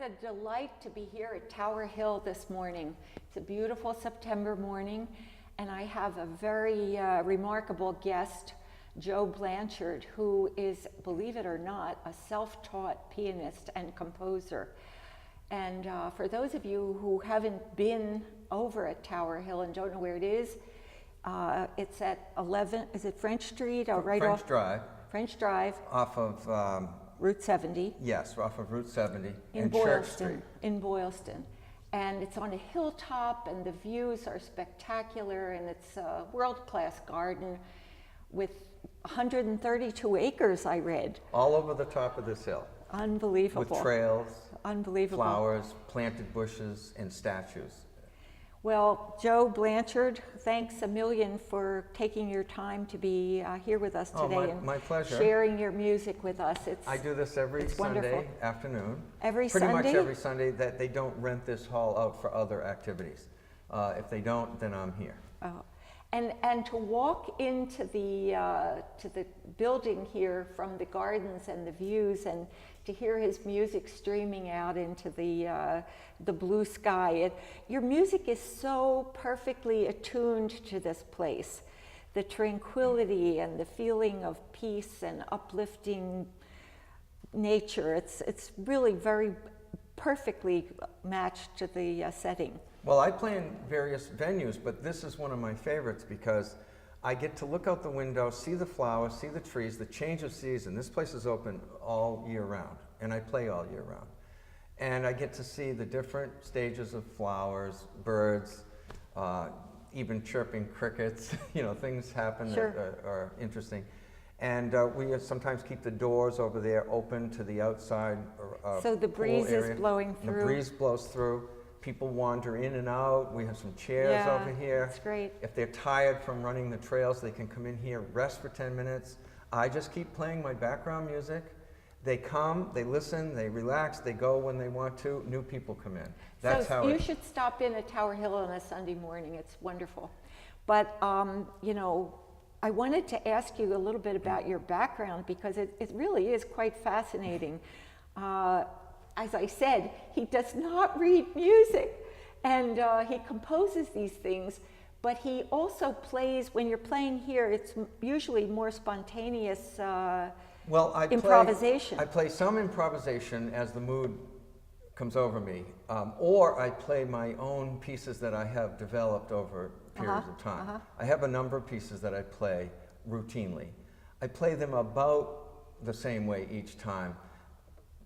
a delight to be here at Tower Hill this morning. It's a beautiful September morning, and I have a very remarkable guest, Joe Blanchard, who is, believe it or not, a self-taught pianist and composer. And for those of you who haven't been over at Tower Hill and don't know where it is, it's at 11, is it French Street? Or right French off Drive. French Drive. Off of Route 70. Yes, off of Route 70 in and Boylston, Church Street. In Boylston. And it's on a hilltop, and the views are spectacular, and it's a world-class garden with 132 acres, I read. All over the top of this hill. Unbelievable. With trails, unbelievable, flowers, planted bushes, and statues. Well, Joe Blanchard, thanks a million for taking your time to be here with us today and my pleasure. Sharing your music with us. I do this every Sunday afternoon. Every Pretty Sunday? much every Sunday. That they don't rent this hall out for other activities. If they don't, then I'm here. Oh. And to walk into the building here from the gardens and the views, and to hear his music streaming out into the blue sky. Your music is so perfectly attuned to this place. The tranquility and the feeling of peace and uplifting nature. It's really very perfectly matched to the setting. Well, I play in various venues, but this is one of my favorites because I get to look out the window, see the flowers, see the trees, the change of season. This place is open all year round, and I play all year round. And I get to see the different stages of flowers, birds, even chirping crickets. You know, things happen Sure. that are interesting. And we sometimes keep the doors over there open to the outside so the breeze pool area. is blowing through. The breeze blows through. People wander in and out. We have some chairs over here. That's great. If they're tired from running the trails, they can come in here, rest for 10 minutes. I just keep playing my background music. They come, they listen, they relax, they go when they want to. New people come in. That's so how you should stop in at Tower Hill on a Sunday morning. It's wonderful. But, you know, I wanted to ask you a little bit about your background because it really is quite fascinating. As I said, he does not read music, and he composes these things, but he also plays, when you're playing here, it's usually more spontaneous improvisation. I play some improvisation as the mood comes over me, or I play my own pieces that I have developed over periods of time. I have a number of pieces that I play routinely. I play them about the same way each time.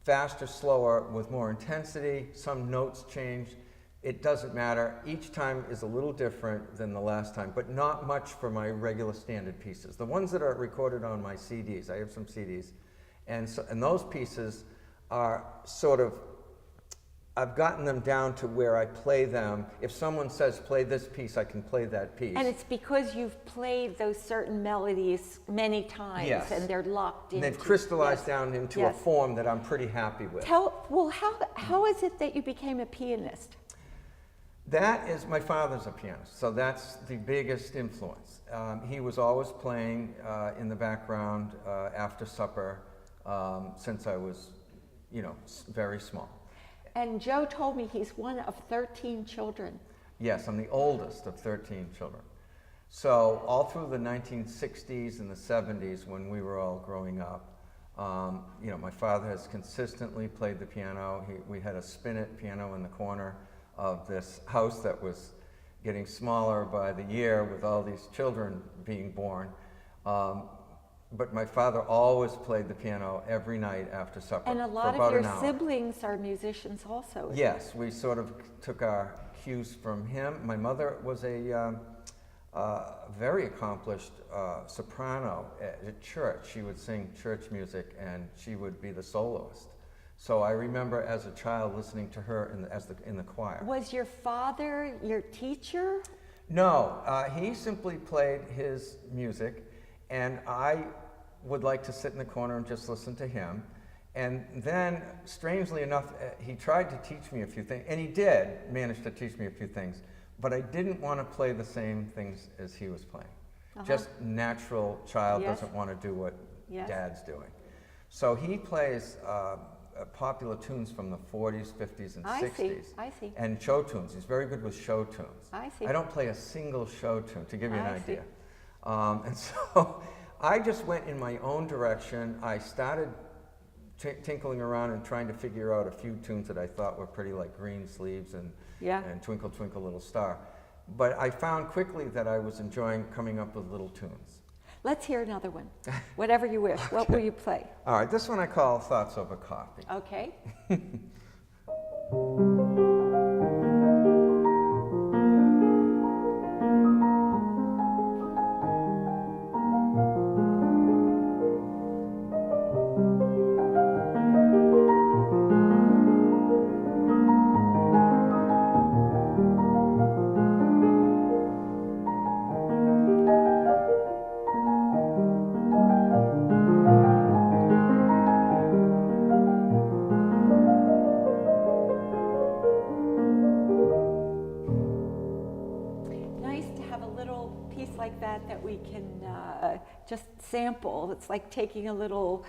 Faster, slower, with more intensity, some notes change. It doesn't matter. Each time is a little different than the last time, but not much for my regular standard pieces. The ones that are recorded on my CDs, I have some CDs, and those pieces are sort of, I've gotten them down to where I play them. If someone says, play this piece, I can play that piece. And it's because you've played those certain melodies many times, yes. And they're locked in. They've crystallized yes. down into yes. a form that I'm pretty happy with. How is it that you became a pianist? That is, my father's a pianist, so that's the biggest influence. He was always playing in the background after supper since I was, you know, very small. And Joe told me he's one of 13 children. Yes, I'm the oldest of 13 children. So all through the 1960s and the 70s when we were all growing up, you know, my father has consistently played the piano. We had a spinet piano in the corner of this house that was getting smaller by the year with all these children being born. But my father always played the piano every night after supper. And a lot of your siblings are musicians also. Yes, we sort of took our cues from him. My mother was a very accomplished soprano at church. She would sing church music and she would be the soloist. So I remember as a child listening to her in the choir. Was your father your teacher? No, he simply played his music. And I would like to sit in the corner and just listen to him. And then, strangely enough, he tried to teach me a few things, and he did manage to teach me a few things, but I didn't want to play the same things as he was playing. Just natural child doesn't want to do what dad's doing. So he plays popular tunes from the 40s, 50s, and I 60s. see, I see. And show tunes. He's very good with show tunes. I see. I don't play a single show tune, to give you an I see. idea. And so I just went in my own direction. I started tinkling around and trying to figure out a few tunes that I thought were pretty, like Green Sleeves and Twinkle Twinkle Little Star. But I found quickly that I was enjoying coming up with little tunes. Let's hear another one. Whatever you wish. Okay. What will you play? All right, this one I call Thoughts Over Coffee. Okay. That we can just sample. It's like taking a little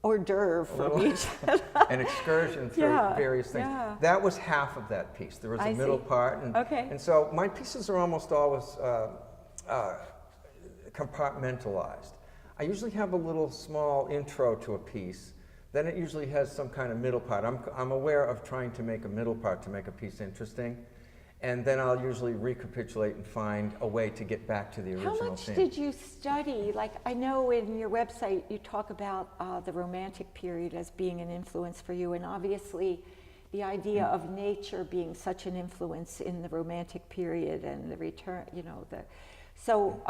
hors d'oeuvre from each. An excursion through various things. Yeah. That was half of that piece. There was a middle part. And, and so my pieces are almost always compartmentalized. I usually have a little small intro to a piece. Then it usually has some kind of middle part. I'm aware of trying to make a middle part to make a piece interesting. And then I'll usually recapitulate and find a way to get back to the original theme. How much did you study? Like, I know in your website you talk about the Romantic period as being an influence for you, and obviously the idea of nature being such an influence in the Romantic period and the return, you know, so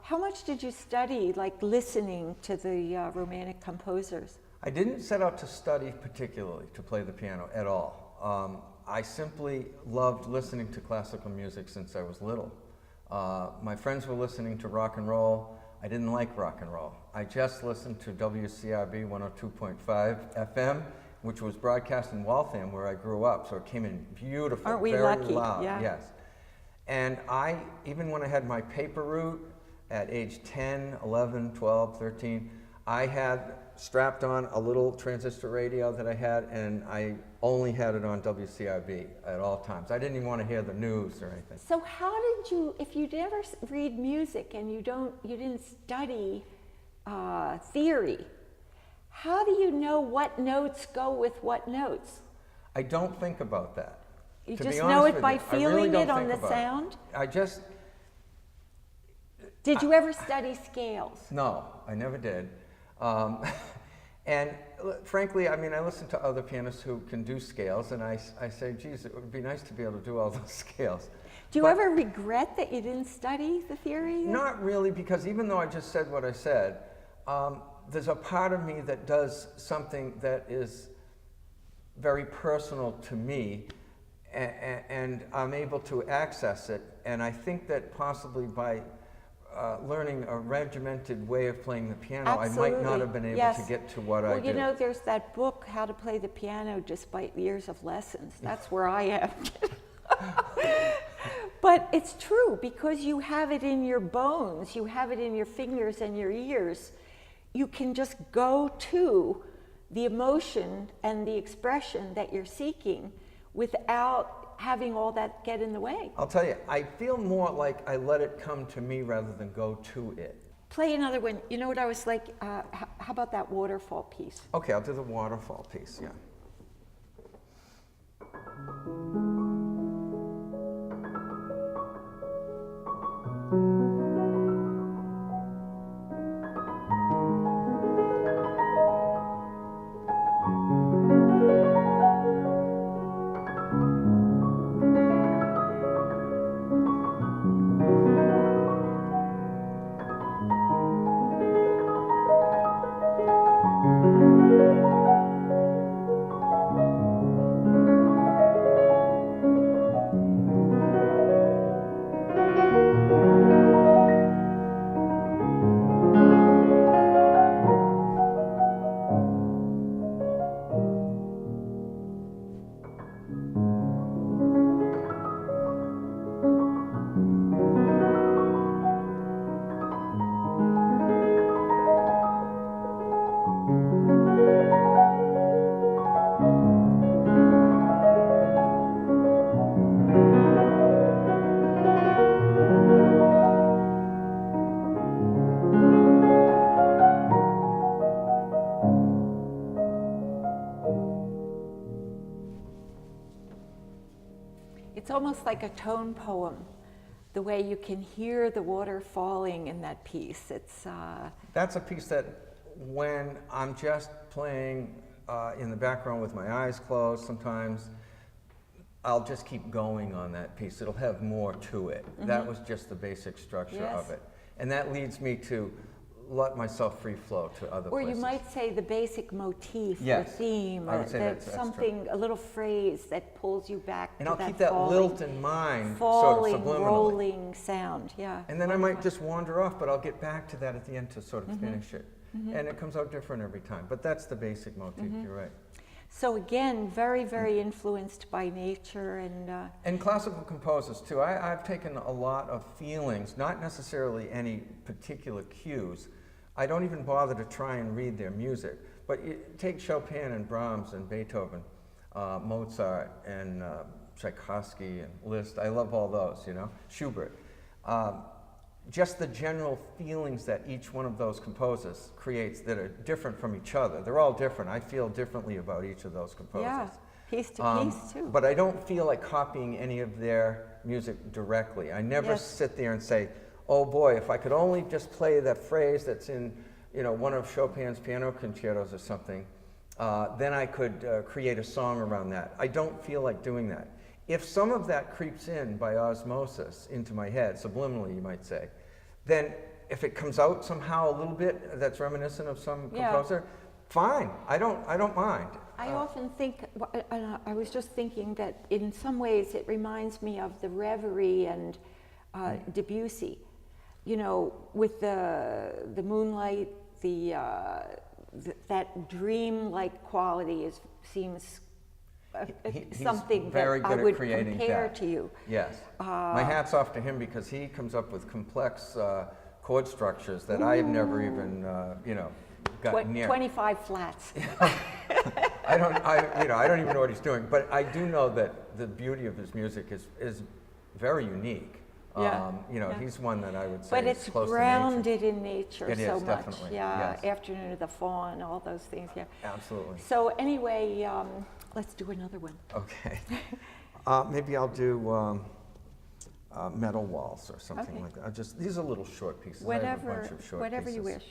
how much did you study, like listening to the Romantic composers? I didn't set out to study particularly to play the piano at all. I simply loved listening to classical music since I was little. My friends were listening to rock and roll. I didn't like rock and roll. I just listened to WCRB 102.5 FM, which was broadcast in Waltham, where I grew up, so it came in beautiful, Aren't we very lucky? loud. Yeah. Yes. And even when I had my paper route at age 10, 11, 12, 13, I had strapped on a little transistor radio that I had, and I only had it on WCRB at all times. I didn't even want to hear the news or anything. So how did you, if you never read music and you didn't study theory, how do you know what notes go with what notes? I don't think about that. You just know it by feeling it on the sound? I just... Did you ever study scales? No, I never did. And frankly, I mean, I listen to other pianists who can do scales, and I say, geez, it would be nice to be able to do all those scales. Do you ever regret that you didn't study the theory? Not really, because even though I just said what I said, there's a part of me that does something that is very personal to me, and I'm able to access it. And I think that possibly by learning a regimented way of playing the piano, Absolutely. I might not have been able to get to what I do. Well, you know, there's that book, How to Play the Piano Despite Years of Lessons. That's where I am. But it's true, because you have it in your bones, you have it in your fingers and your ears. You can just go to the emotion and the expression that you're seeking without having all that get in the way. I'll tell you, I feel more like I let it come to me rather than go to it. Play another one. You know what I was like, how about that waterfall piece? Okay, I'll do the waterfall piece, yeah. almost like a tone poem, the way you can hear the water falling in that piece. It's That's a piece that when I'm just playing in the background with my eyes closed, sometimes I'll just keep going on that piece. It'll have more to it. That was just the basic structure of it. And that leads me to let myself free flow to other Or places. you might say the basic motif, Yes, the theme, I would say that's something, a little phrase that pulls you back and to I'll that keep that falling, lilt in mind, falling, sort of subliminally. rolling sound, yeah. And then I might just wander off, but I'll get back to that at the end to sort of finish it. And it comes out different every time. But that's the basic motif, you're right. So again, very, very influenced by nature And classical composers too. I've taken a lot of feelings, not necessarily any particular cues. I don't even bother to try and read their music. But you take Chopin and Brahms and Beethoven, Mozart and Tchaikovsky and Liszt. I love all those, you know, Schubert. Just the general feelings that each one of those composers creates that are different from each other. They're all different. I feel differently about each of those composers. yeah, piece to piece too. But I don't feel like copying any of their music directly. I never sit there and say, oh boy, if I could only just play that phrase that's in, you know, one of Chopin's piano concertos or something, then I could create a song around that. I don't feel like doing that. If some of that creeps in by osmosis into my head, subliminally you might say, then if it comes out somehow a little bit that's reminiscent of some composer, fine, I don't mind. I often think, I was just thinking that in some ways it reminds me of the Reverie and Debussy. You know, with the moonlight, that dream-like quality seems something very that good I at would creating compare that. to you. Yes. My hat's off to him because he comes up with complex chord structures that I've never even, you know, gotten near. 25 flats. I don't even know what he's doing, but I do know that the beauty of his music is very unique. You know, he's one that I would say But is it's close grounded in nature It so is, much. definitely, Yeah, yes. Afternoon of the Fawn, all those things, yeah. Absolutely. So anyway, let's do another one. Okay. Maybe I'll do Metal Waltz or something like that. These are little short pieces. I have a bunch of short whatever pieces. you wish.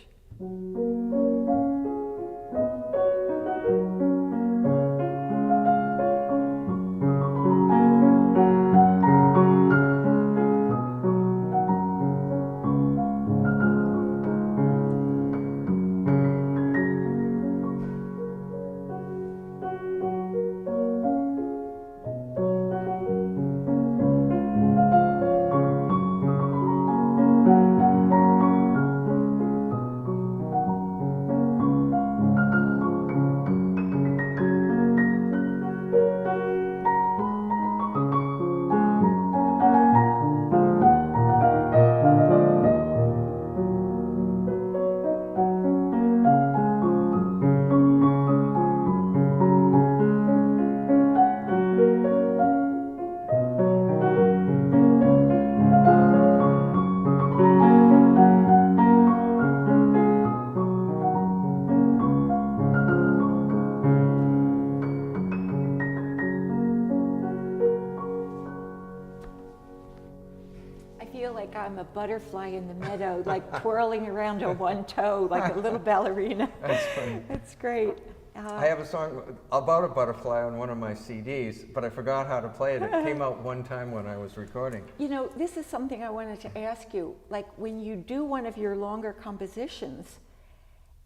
Like I'm a butterfly in the meadow, like twirling around on one toe, like a little ballerina. That's funny. That's great. I have a song about a butterfly on one of my CDs, but I forgot how to play it. It came out one time when I was recording. You know, this is something I wanted to ask you. Like when you do one of your longer compositions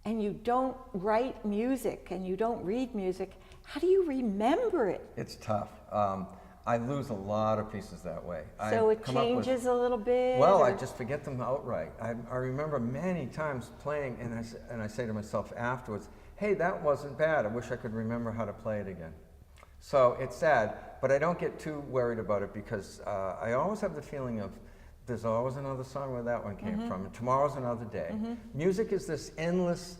and you don't write music and you don't read music, how do you remember it? It's tough. I lose a lot of pieces that way. So it changes a little bit? Well, I just forget them outright. I remember many times playing, and I say to myself afterwards, hey, that wasn't bad. I wish I could remember how to play it again. So it's sad, but I don't get too worried about it because I always have the feeling of there's always another song where that one came from, and tomorrow's another day. Music is this endless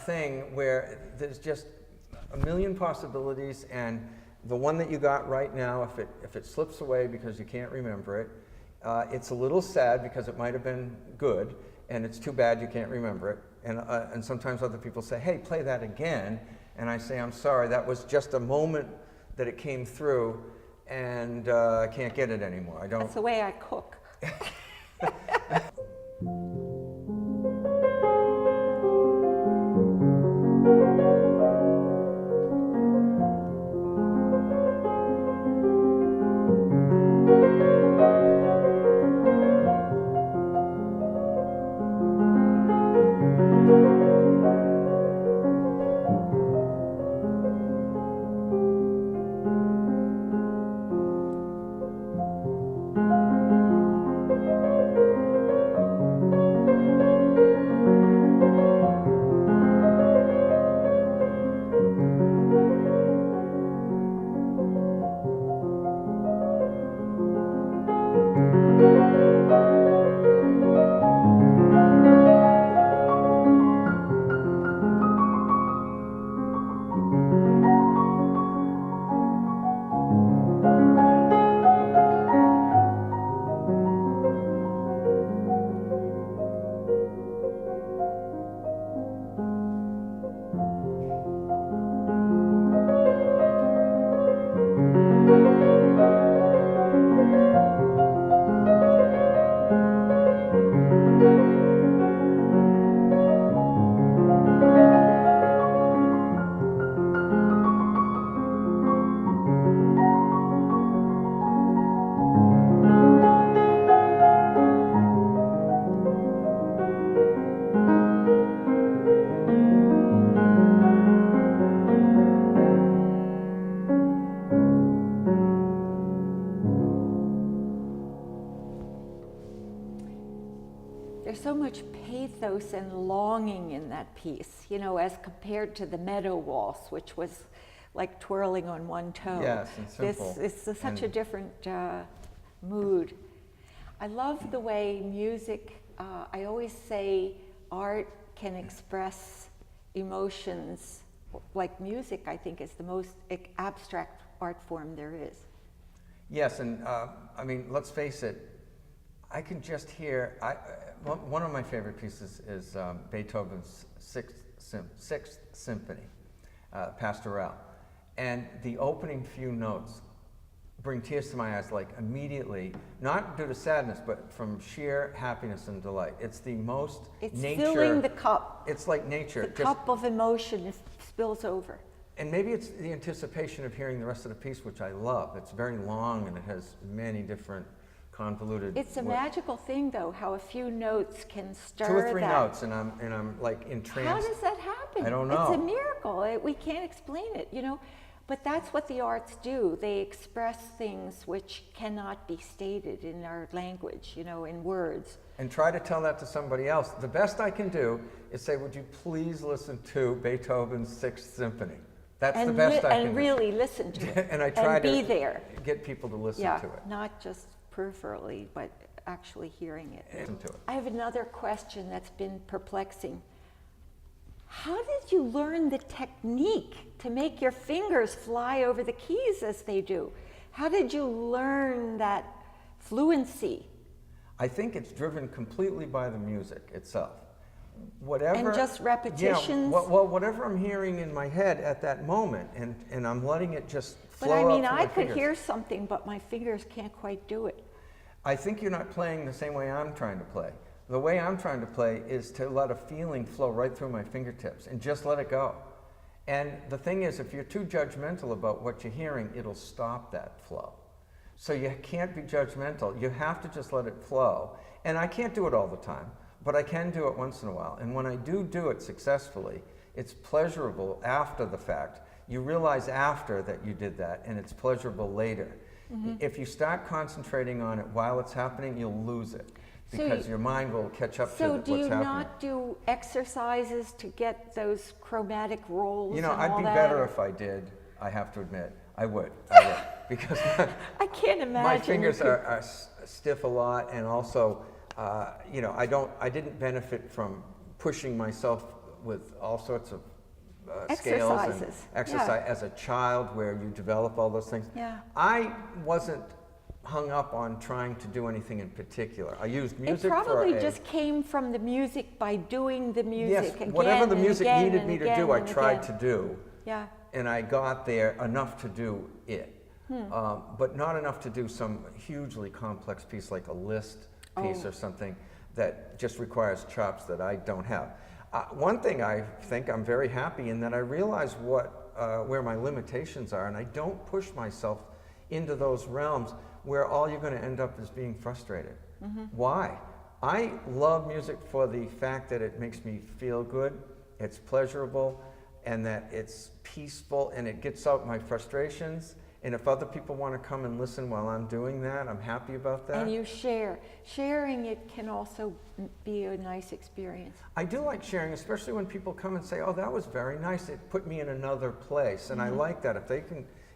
thing where there's just a million possibilities, and the one that you got right now, if it slips away because you can't remember it, it's a little sad because it might have been good, and it's too bad you can't remember it. And sometimes other people say, hey, play that again. And I say, I'm sorry, that was just a moment that it came through, and I can't get it anymore. I don't. That's the way I cook. There's so much pathos and longing in that piece, you know, as compared to the Meadow Waltz, which was like twirling on one toe. Yes, and simple. This is such a different mood. I love the way music, I always say art can express emotions. Like music, I think, is the most abstract art form there is. Yes, and I mean, let's face it, I can just hear, one of my favorite pieces is Beethoven's Sixth Symphony, Pastoral. And the opening few notes bring tears to my eyes, like immediately, not due to sadness, but from sheer happiness and delight. It's the most It's nature. filling the cup. It's like nature. The cup of emotion spills over. And maybe it's the anticipation of hearing the rest of the piece, which I love. It's very long and it has many different convoluted. It's a magical thing, though, how a few notes can stir 2 or 3 that. notes, and I'm like entranced. How does that happen? I don't know. It's a miracle. We can't explain it, you know. But that's what the arts do. They express things which cannot be stated in our language, you know, in words. And try to tell that to somebody else. The best I can do is say, would you please listen to Beethoven's Sixth Symphony? That's the best I can do. And really listen to it. And I try and be to there. Get people to listen Yeah, to it. not just peripherally, but actually hearing it. Listen to it. I have another question that's been perplexing. How did you learn the technique to make your fingers fly over the keys as they do? How did you learn that fluency? I think it's driven completely by the music itself. Whatever. And just repetitions? Yeah, well, whatever I'm hearing in my head at that moment, and I'm letting it just flow But I mean, out through I my could fingers. hear something, but my fingers can't quite do it. I think you're not playing the same way I'm trying to play. The way I'm trying to play is to let a feeling flow right through my fingertips and just let it go. And the thing is, if you're too judgmental about what you're hearing, it'll stop that flow. So you can't be judgmental. You have to just let it flow. And I can't do it all the time, but I can do it once in a while. And when I do it successfully, it's pleasurable after the fact. You realize after that you did that, and it's pleasurable later. Mm-hmm. If you start concentrating on it while it's happening, you'll lose it. Because your mind will catch up to what's happening. So do you not do exercises to get those chromatic rolls? You know, and I'd all be that? better if I did, I have to admit. I would. Because I can't imagine. my fingers are stiff a lot, and also, you know, I didn't benefit from pushing myself with all sorts of scales and exercise as a child, where you develop all those things. Yeah. I wasn't hung up on trying to do anything in particular. I used music It probably just came from the music by doing the music again. Whatever the music and needed me to do, I tried to do. Yeah. And I got there enough to do it. but not enough to do some hugely complex piece like a Liszt piece or something that just requires chops that I don't have. One thing I think I'm very happy in that I realize where my limitations are, and I don't push myself into those realms where all you're going to end up is being frustrated. Why? I love music for the fact that it makes me feel good, it's pleasurable, and that it's peaceful, and it gets out my frustrations. And if other people want to come and listen while I'm doing that, I'm happy about that. And you share. Sharing it can also be a nice experience. I do like sharing, especially when people come and say, oh, that was very nice. It put me in another place. And I like that.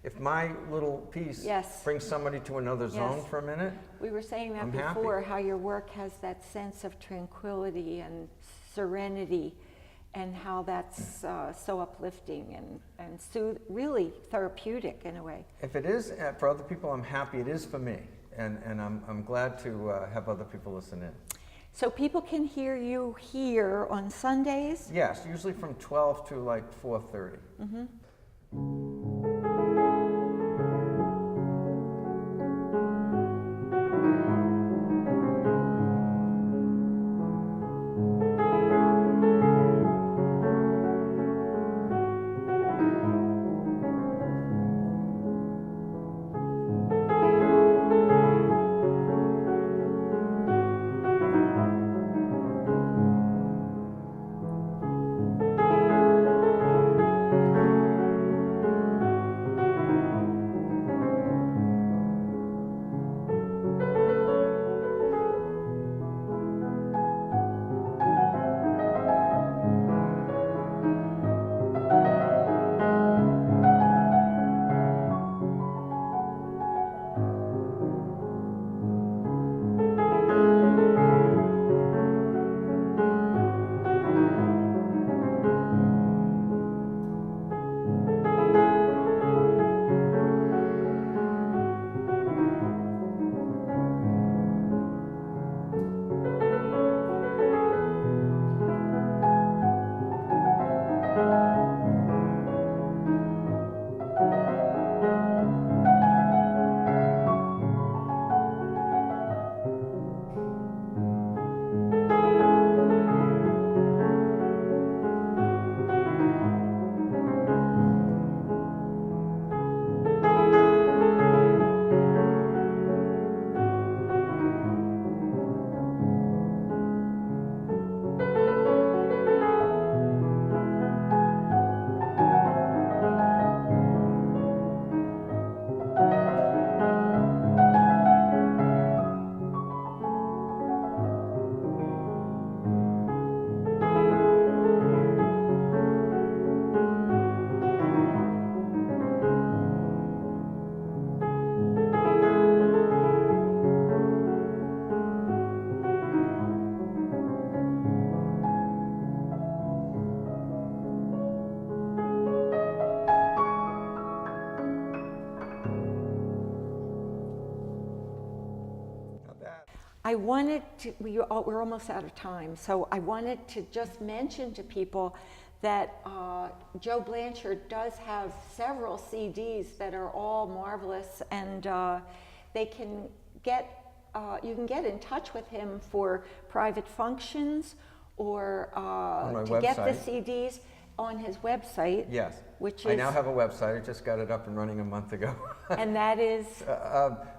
If my little piece brings somebody to another zone for a minute, we were saying that before, how your work has that sense of tranquility and serenity, and how that's so uplifting and really therapeutic in a way. If it is for other people, I'm happy. It is for me, and I'm glad to have other people listen in. So people can hear you here on Sundays? Yes, usually from 12 to like 4:30. I wanted to, we're almost out of time, so I wanted to just mention to people that Joe Blanchard does have several CDs that are all marvelous, and they can get, you can get in touch with him for private functions or to get the CDs on his website. Yes. Which I is, now have a website. I just got it up and running a month ago. And that is?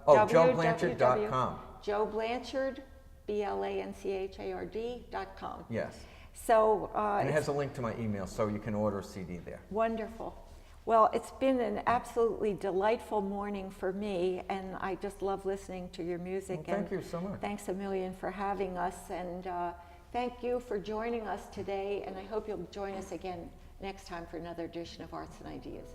JoeBlanchard.com. Joe Blanchard, BLANCHARD.com. Yes. So and it has a link to my email, so you can order a CD there. Wonderful. Well, it's been an absolutely delightful morning for me, and I just love listening to your music. Well, thank you so much. Thanks a million for having us, and thank you for joining us today, and I hope you'll join us again next time for another edition of Arts and Ideas.